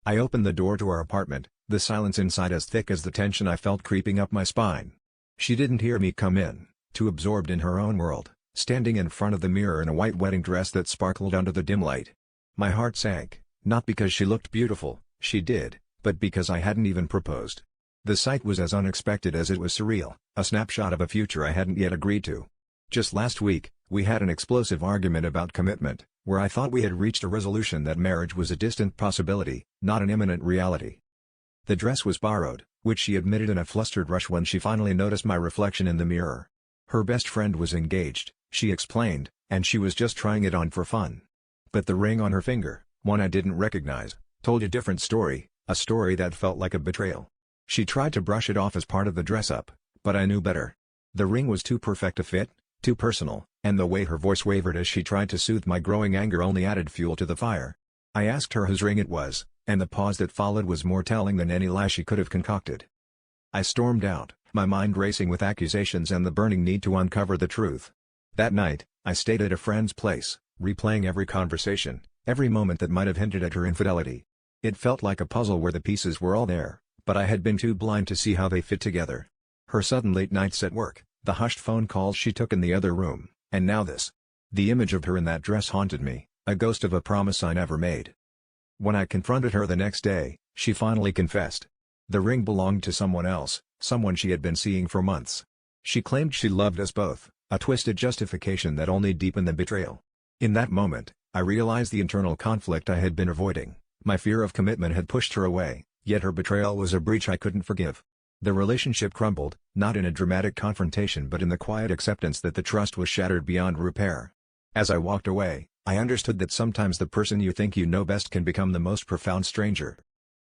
I opened the door to our apartment, the silence inside as thick as the tension I felt creeping up my spine. She didn't hear me come in, too absorbed in her own world, standing in front of the mirror in a white wedding dress that sparkled under the dim light. My heart sank, not because she looked beautiful, she did, but because I hadn't even proposed. The sight was as unexpected as it was surreal, a snapshot of a future I hadn't yet agreed to. Just last week, we had an explosive argument about commitment, where I thought we had reached a resolution that marriage was a distant possibility, not an imminent reality. The dress was borrowed, which she admitted in a flustered rush when she finally noticed my reflection in the mirror. Her best friend was engaged, she explained, and she was just trying it on for fun. But the ring on her finger, one I didn't recognize, told a different story, a story that felt like a betrayal. She tried to brush it off as part of the dress-up, but I knew better. The ring was too perfect a fit, too personal, and the way her voice wavered as she tried to soothe my growing anger only added fuel to the fire. I asked her whose ring it was, and the pause that followed was more telling than any lie she could have concocted. I stormed out, my mind racing with accusations and the burning need to uncover the truth. That night, I stayed at a friend's place, replaying every conversation, every moment that might have hinted at her infidelity. It felt like a puzzle where the pieces were all there, but I had been too blind to see how they fit together. Her sudden late nights at work, the hushed phone calls she took in the other room, and now this. The image of her in that dress haunted me, a ghost of a promise I never made. When I confronted her the next day, she finally confessed. The ring belonged to someone else, someone she had been seeing for months. She claimed she loved us both, a twisted justification that only deepened the betrayal. In that moment, I realized the internal conflict I had been avoiding. My fear of commitment had pushed her away, yet her betrayal was a breach I couldn't forgive. The relationship crumbled, not in a dramatic confrontation but in the quiet acceptance that the trust was shattered beyond repair. As I walked away, I understood that sometimes the person you think you know best can become the most profound stranger.